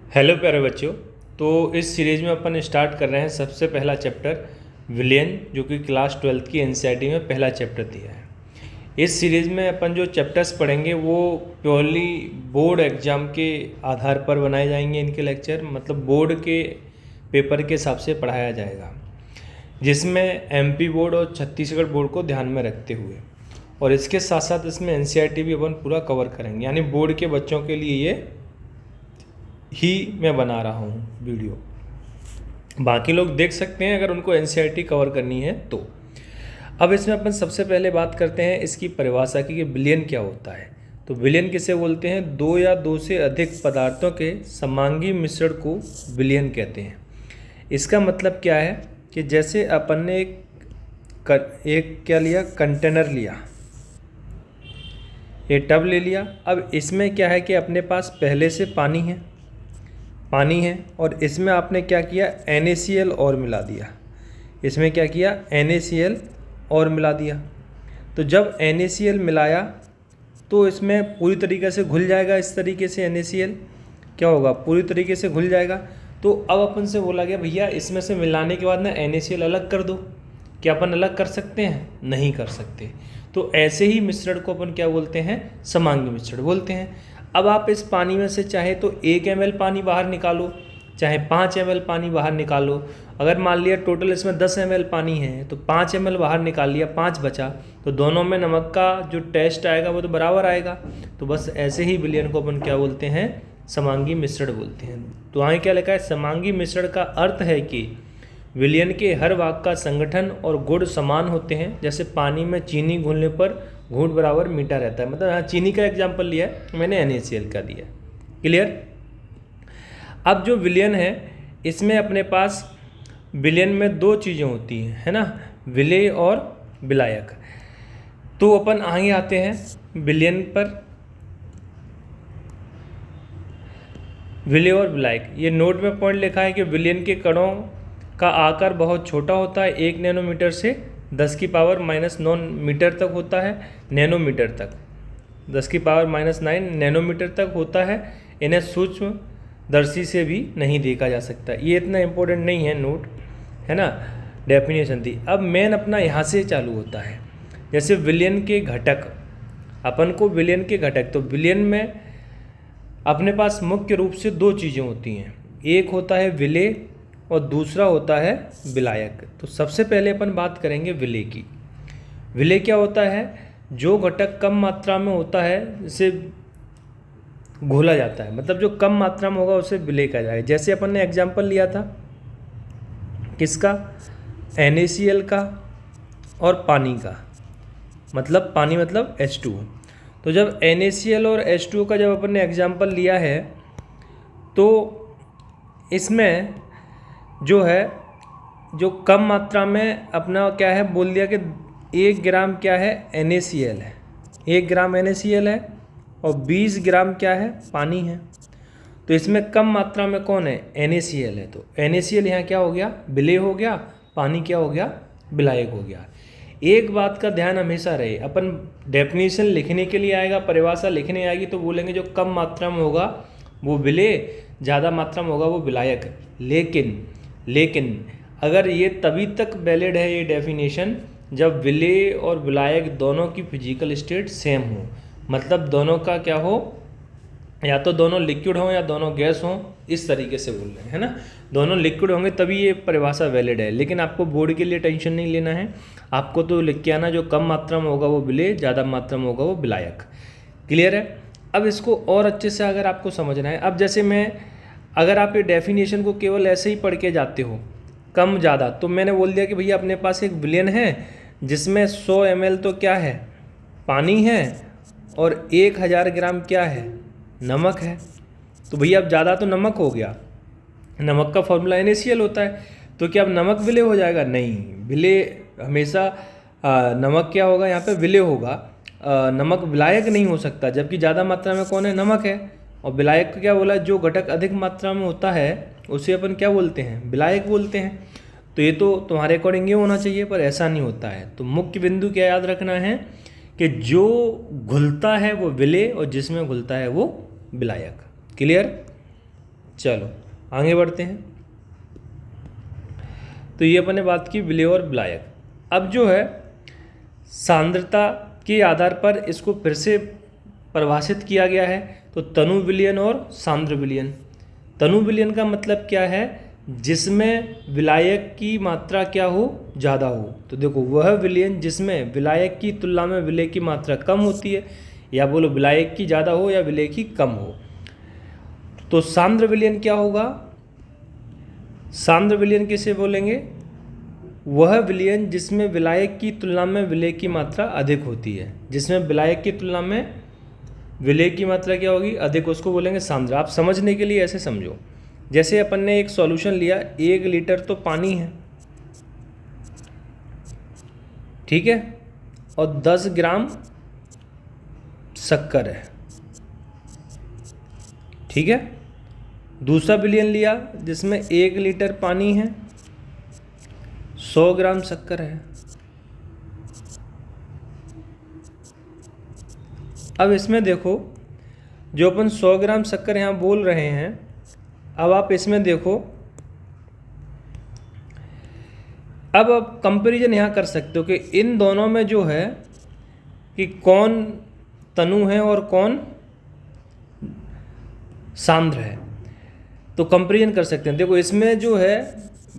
Hello प्यारे बच्चों। तो इस सीरीज़ में अपन स्टार्ट कर रहे हैं सबसे पहला चैप्टर विलियन, जो कि क्लास 12th की एनसीईआरटी में पहला चैप्टर दिया है। इस सीरीज़ में अपन जो चैप्टर्स पढ़ेंगे वो प्योरली बोर्ड एग्ज़ाम के आधार पर बनाए जाएंगे। इनके लेक्चर मतलब बोर्ड के पेपर के हिसाब से पढ़ाया जाएगा, जिसमें एमपी बोर्ड और छत्तीसगढ़ बोर्ड को ध्यान में रखते हुए, और इसके साथ साथ इसमें एनसीईआरटी भी अपन पूरा कवर करेंगे। यानी बोर्ड के बच्चों के लिए ये ही मैं बना रहा हूँ वीडियो। बाकी लोग देख सकते हैं अगर उनको एनसीईआरटी कवर करनी है तो। अब इसमें अपन सबसे पहले बात करते हैं इसकी परिभाषा की कि विलयन क्या होता है। तो विलयन किसे बोलते हैं? दो या दो से अधिक पदार्थों के समांगी मिश्रण को विलयन कहते हैं। इसका मतलब क्या है कि जैसे अपन ने एक क्या लिया, कंटेनर लिया, ये टब ले लिया। अब इसमें क्या है कि अपने पास पहले से पानी है और इसमें आपने क्या किया, NaCl और मिला दिया। इसमें क्या किया, NaCl और मिला दिया। तो जब NaCl मिलाया तो इसमें पूरी तरीके से घुल जाएगा। इस तरीके से NaCl क्या होगा, पूरी तरीके से घुल जाएगा। तो अब अपन से बोला गया भैया इसमें से मिलाने के बाद ना NaCl अलग कर दो। क्या अपन अलग कर सकते हैं? नहीं कर सकते। तो ऐसे ही मिश्रण को अपन क्या बोलते हैं, समांगी मिश्रण बोलते हैं। अब आप इस पानी में से चाहे तो 1 ml पानी बाहर निकालो, चाहे 5 ml पानी बाहर निकालो। अगर मान लिया टोटल इसमें 10 ml पानी है तो 5 ml बाहर निकाल लिया, 5 बचा, तो दोनों में नमक का जो टेस्ट आएगा वो तो बराबर आएगा। तो बस ऐसे ही विलयन को अपन क्या बोलते हैं, समांगी मिश्रण बोलते हैं। तो यहाँ क्या लिखा है, समांगी मिश्रण का अर्थ है कि विलयन के हर भाग का संगठन और गुण समान होते हैं। जैसे पानी में चीनी घुलने पर घूंट बराबर मीठा रहता है। मतलब यहाँ चीनी का एग्जाम्पल लिया है, मैंने NaCl का दिया। क्लियर? अब जो विलयन है इसमें अपने पास विलयन में दो चीज़ें होती हैं, है ना, विलेय और विलायक। तो अपन आगे आते हैं विलयन पर, विलेय और विलायक। ये नोट में पॉइंट लिखा है कि विलयन के कणों का आकार बहुत छोटा होता है, 1 नैनोमीटर से 10⁻⁹ मीटर तक होता है, नैनोमीटर तक 10⁻⁹ नैनोमीटर तक होता है। इन्हें सूक्ष्म दर्शी से भी नहीं देखा जा सकता। ये इतना इम्पोर्टेंट नहीं है नोट, है ना, डेफिनेशन थी। अब मेन अपना यहाँ से चालू होता है। जैसे विलयन के घटक, अपन को विलयन के घटक, तो विलयन में अपने पास मुख्य रूप से दो चीज़ें होती हैं, एक होता है विलेय और दूसरा होता है विलायक। तो सबसे पहले अपन बात करेंगे विलेय की। विलेय क्या होता है? जो घटक कम मात्रा में होता है जिसे घोला जाता है, मतलब जो कम मात्रा में होगा उसे विलेय कहा जाएगा। जैसे अपन ने एग्जाम्पल लिया था किसका, NaCl का और पानी का, मतलब पानी मतलब H2O। तो जब NaCl और H2O का जब अपन ने एग्जाम्पल लिया है तो इसमें जो है, जो कम मात्रा में अपना क्या है, बोल दिया कि 1 ग्राम क्या है, NaCl है, 1 ग्राम NaCl है और 20 ग्राम क्या है, पानी है। तो इसमें कम मात्रा में कौन है, NaCl है। तो NaCl यहाँ क्या हो गया, विलेय हो गया, पानी क्या हो गया, विलायक हो गया। एक बात का ध्यान हमेशा रहे, अपन डेफिनेशन लिखने के लिए आएगा, परिभाषा लिखने आएगी तो बोलेंगे जो कम मात्रा में होगा वो विलेय, ज़्यादा मात्रा में होगा वो विलायक। लेकिन अगर ये तभी तक वैलिड है ये डेफिनेशन जब विलेय और विलायक दोनों की फिजिकल स्टेट सेम हो। मतलब दोनों का क्या हो, या तो दोनों लिक्विड हों या दोनों गैस हों, इस तरीके से बोल रहे हैं, है ना। दोनों लिक्विड होंगे तभी ये परिभाषा वैलिड है। लेकिन आपको बोर्ड के लिए टेंशन नहीं लेना है, आपको तो लिख के आना जो कम मात्रा में होगा वो विलेय, ज़्यादा मात्रा में होगा वो विलायक। क्लियर है? अब इसको और अच्छे से अगर आपको समझना है, अब जैसे अगर आप ये डेफिनेशन को केवल ऐसे ही पढ़ के जाते हो कम ज़्यादा, तो मैंने बोल दिया कि भैया अपने पास एक विलयन है जिसमें 100 ml तो क्या है, पानी है, और 1000 ग्राम क्या है, नमक है। तो भैया अब ज़्यादा तो नमक हो गया, नमक का फॉर्मूला NaCl होता है। तो क्या अब नमक विलेय हो जाएगा? नहीं, विलेय हमेशा नमक क्या होगा, यहाँ पे विलेय होगा, नमक विलायक नहीं हो सकता। जबकि ज़्यादा मात्रा में कौन है, नमक है। और विलायक क्या बोला, जो घटक अधिक मात्रा में होता है उसे अपन क्या बोलते हैं, विलायक बोलते हैं। तो ये तो तुम्हारे अकॉर्डिंग ये होना चाहिए, पर ऐसा नहीं होता है। तो मुख्य बिंदु क्या याद रखना है कि जो घुलता है वो विलेय और जिसमें घुलता है वो विलायक। क्लियर? चलो आगे बढ़ते हैं। तो ये अपन ने बात की विलेय और विलायक। अब जो है सांद्रता के आधार पर इसको फिर से परिभाषित किया गया है। तो तनु विलयन और सांद्र विलयन। तनु विलयन का मतलब क्या है, जिसमें विलायक की मात्रा क्या हो, ज़्यादा हो। तो देखो वह विलयन जिसमें विलायक की तुलना में विलेय की मात्रा कम होती है, या बोलो विलायक की ज़्यादा हो या विलेय की कम हो। तो सांद्र विलयन क्या होगा, सांद्र विलयन किसे बोलेंगे, वह विलयन जिसमें विलायक की तुलना में विलेय की मात्रा अधिक होती है। जिसमें विलायक की तुलना में विलेय की मात्रा क्या होगी, अधिक, उसको बोलेंगे सांद्र। आप समझने के लिए ऐसे समझो, जैसे अपन ने एक सॉल्यूशन लिया, 1 लीटर तो पानी है, ठीक है, और 10 ग्राम शक्कर है, ठीक है। दूसरा विलयन लिया जिसमें 1 लीटर पानी है, 100 ग्राम शक्कर है। अब इसमें देखो, जो अपन 100 ग्राम शक्कर यहाँ बोल रहे हैं, अब आप इसमें देखो, अब आप कंपैरिजन यहाँ कर सकते हो कि इन दोनों में जो है कि कौन तनु है और कौन सांद्र है। तो कंपैरिजन कर सकते हैं। देखो इसमें जो है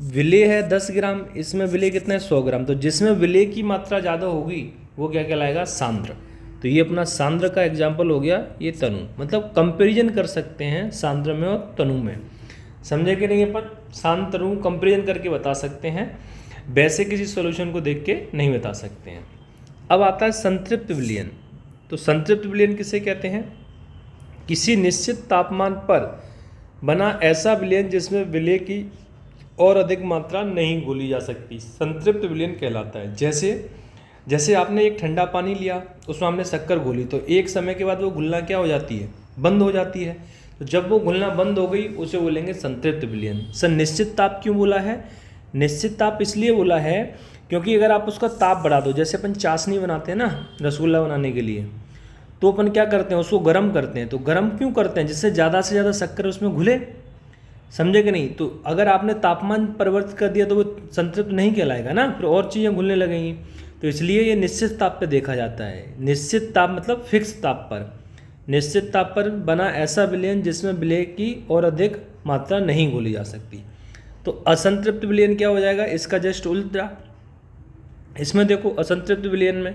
विलेय है 10 ग्राम, इसमें विलेय कितना है 100 ग्राम। तो जिसमें विलेय की मात्रा ज़्यादा होगी वो क्या कहलाएगा, सांद्र। तो ये अपना सांद्र का एग्जाम्पल हो गया, ये तनु। मतलब कंपैरिजन कर सकते हैं सांद्र में और तनु में। समझे कि नहीं, अपन सांद्र तनु कंपैरिजन करके बता सकते हैं, वैसे किसी सॉल्यूशन को देख के नहीं बता सकते हैं। अब आता है संतृप्त विलयन। तो संतृप्त विलयन किसे कहते हैं, किसी निश्चित तापमान पर बना ऐसा विलयन जिसमें विलेय की और अधिक मात्रा नहीं घोली जा सकती, संतृप्त विलयन कहलाता है। जैसे आपने एक ठंडा पानी लिया, उसमें हमने शक्कर घोली, तो एक समय के बाद वो घुलना क्या हो जाती है, बंद हो जाती है। तो जब वो घुलना बंद हो गई उसे बोलेंगे संतृप्त विलयन। सर निश्चित ताप क्यों बोला है, निश्चित ताप इसलिए बोला है क्योंकि अगर आप उसका ताप बढ़ा दो, जैसे अपन चाशनी बनाते हैं ना रसगुल्ला बनाने के लिए, तो अपन क्या करते हैं, उसको गर्म करते हैं। तो गर्म क्यों करते हैं, जिससे ज़्यादा से ज़्यादा शक्कर उसमें घुले। समझे कि नहीं। तो अगर आपने तापमान परिवर्तित कर दिया तो वो संतृप्त नहीं कहलाएगा ना, फिर और चीज़ें घुलने लगेंगी। तो इसलिए ये निश्चित ताप पे देखा जाता है। निश्चित ताप मतलब फिक्स ताप पर, निश्चित ताप पर बना ऐसा विलयन जिसमें विलेय की और अधिक मात्रा नहीं घोली जा सकती। तो असंतृप्त विलयन क्या हो जाएगा, इसका जस्ट उल्टा। इसमें देखो असंतृप्त विलयन में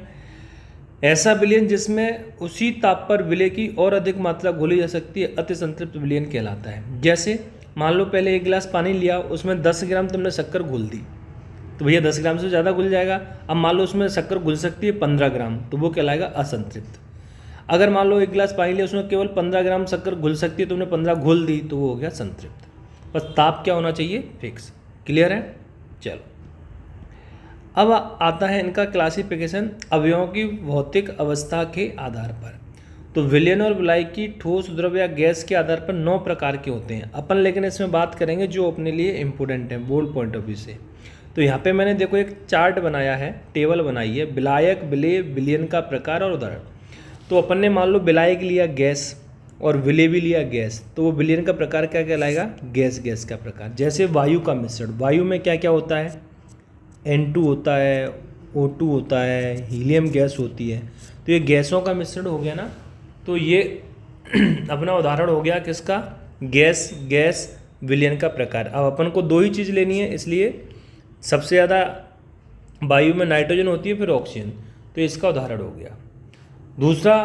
ऐसा विलयन जिसमें उसी ताप पर विलेय की और अधिक मात्रा घोली जा सकती है, अति संतृप्त विलयन कहलाता है। जैसे मान लो पहले 1 गिलास पानी लिया, उसमें 10 ग्राम तुमने शक्कर घोल दी, तो भैया 10 ग्राम से ज़्यादा घुल जाएगा। अब मान लो उसमें शक्कर घुल सकती है 15 ग्राम, तो वो कहलाएगा असंतृप्त। अगर मान लो 1 गिलास पानी लिया, उसमें केवल 15 ग्राम शक्कर घुल सकती है, तुमने 15 घोल दी, तो वो हो गया संतृप्त। बस ताप क्या होना चाहिए, फिक्स। क्लियर है। चलो अब आता है इनका क्लासिफिकेशन अवयवों की भौतिक अवस्था के आधार पर। तो विलयन और विलायक की ठोस, द्रव या गैस के आधार पर 9 प्रकार के होते हैं अपन, लेकिन इसमें बात करेंगे जो अपने लिए इम्पोर्टेंट है बोल्ड पॉइंट ऑफ व्यू से। तो यहाँ पे मैंने देखो एक चार्ट बनाया है, टेबल बनाई है, विलायक, विलेय, विलयन का प्रकार और उदाहरण। तो अपन ने मान लो विलायक लिया गैस और विलेय भी लिया गैस, तो वो विलयन का प्रकार क्या कहलाएगा, गैस का प्रकार। जैसे वायु का मिश्रण, वायु में क्या क्या होता है, N2 होता है, O2 होता है, हीलियम गैस होती है। तो ये गैसों का मिश्रण हो गया ना। तो ये अपना उदाहरण हो गया किसका, गैस विलयन का प्रकार। अब अपन को 2 ही चीज़ लेनी है, इसलिए सबसे ज़्यादा वायु में नाइट्रोजन होती है, फिर ऑक्सीजन। तो इसका उदाहरण हो गया। दूसरा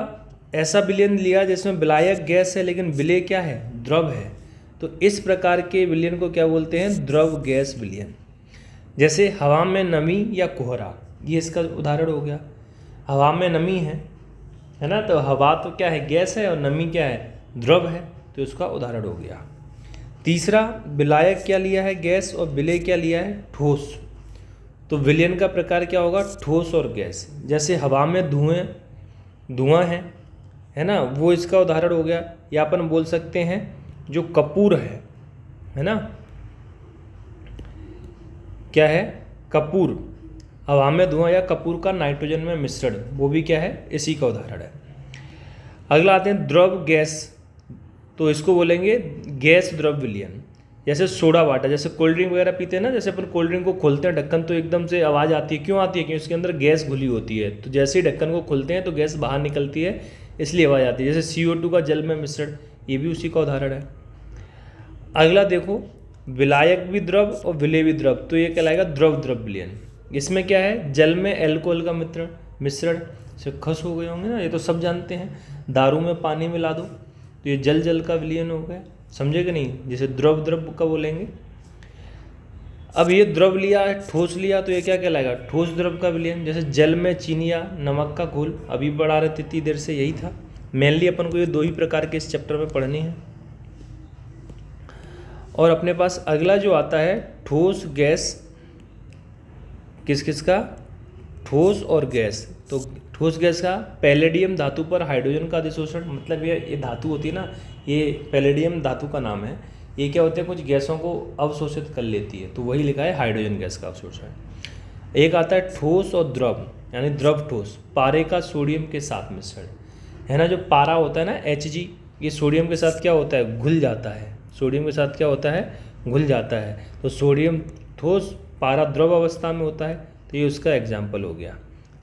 ऐसा विलयन लिया जिसमें विलायक गैस है लेकिन विलेय क्या है, द्रव है। तो इस प्रकार के विलयन को क्या बोलते हैं, द्रव गैस विलयन। जैसे हवा में नमी या कोहरा, ये इसका उदाहरण हो गया। हवा में नमी है ना, तो हवा तो क्या है, गैस है, और नमी क्या है, द्रव है, तो इसका उदाहरण हो गया। तीसरा विलायक क्या लिया है, गैस, और विलेय क्या लिया है, ठोस। तो विलयन का प्रकार क्या होगा, ठोस और गैस। जैसे हवा में धुआं है ना, वो इसका उदाहरण हो गया। या अपन बोल सकते हैं जो कपूर है ना, क्या है, कपूर, हवा में धुआं या कपूर का नाइट्रोजन में मिश्रण, वो भी क्या है, इसी का उदाहरण है। अगला आते हैं द्रव गैस। तो इसको बोलेंगे गैस द्रव विलयन। जैसे सोडा वाटर, जैसे कोल्ड ड्रिंक वगैरह पीते हैं ना, जैसे अपन कोल्ड ड्रिंक को खोलते हैं ढक्कन तो एकदम से आवाज़ आती है, क्यों आती है? क्योंकि उसके अंदर गैस घुली होती है। तो जैसे ही ढक्कन को खोलते हैं तो गैस बाहर निकलती है, इसलिए आवाज़ आती है। जैसे CO2 का जल में मिश्रण, ये भी उसी का उदाहरण है। अगला देखो, विलायक भी द्रव और विलेय भी द्रव, तो ये कहलाएगा द्रव द्रव विलयन। इसमें क्या है? जल में एल्कोहल का मिश्रण से खस हो गए होंगे ना, ये तो सब जानते हैं। दारू में पानी मिला दो तो ये जल जल का विलयन हो गया, समझे कि नहीं? जैसे द्रव द्रव का बोलेंगे। अब ये द्रव लिया है, ठोस लिया, तो ये क्या कहलाएगा? ठोस द्रव का विलयन। जैसे जल में चीनी या नमक का घोल, अभी पढ़ा रहे थे इतनी देर से, यही था। मेनली अपन को ये 2 ही प्रकार के इस चैप्टर में पढ़ने हैं। और अपने पास अगला जो आता है ठोस गैस, किस किस का? ठोस और गैस। तो ठोस गैस का पैलेडियम धातु पर हाइड्रोजन का अधिशोषण, मतलब ये धातु होती है ना, ये पैलेडियम धातु का नाम है। ये क्या होते हैं? कुछ गैसों को अवशोषित कर लेती है, तो वही लिखा है हाइड्रोजन गैस का अवशोषण। एक आता है ठोस और द्रव, यानी द्रव ठोस, पारे का सोडियम के साथ मिश्रण, है ना। जो पारा होता है ना Hg, ये सोडियम के साथ क्या होता है? घुल जाता है। सोडियम के साथ क्या होता है? घुल जाता है। तो सोडियम ठोस, पारा द्रव अवस्था में होता है, तो ये उसका एग्जाम्पल हो गया।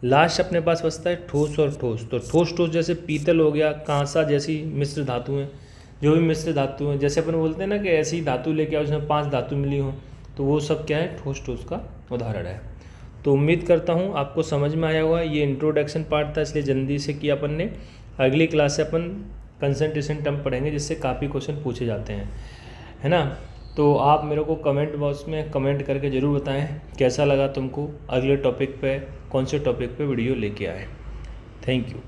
लास्ट अपने पास बचता है ठोस और ठोस। तो ठोस जैसे पीतल हो गया, कांसा जैसी मिश्र धातुएं, जो भी मिश्र धातु हैं, जैसे अपन बोलते हैं ना कि ऐसी धातु लेके आओ उसमें 5 धातु मिली हो, तो वो सब क्या है? ठोस का उदाहरण है। तो उम्मीद करता हूँ आपको समझ में आया होगा। ये इंट्रोडक्शन पार्ट था, इसलिए जल्दी से किया अपन ने। अगली क्लास से अपन कंसंट्रेशन टर्म पढ़ेंगे, जिससे काफ़ी क्वेश्चन पूछे जाते हैं, है ना। तो आप मेरे को कमेंट बॉक्स में कमेंट करके ज़रूर बताएं कैसा लगा तुमको, अगले टॉपिक पे कौन से टॉपिक पे वीडियो लेके आए। Thank you.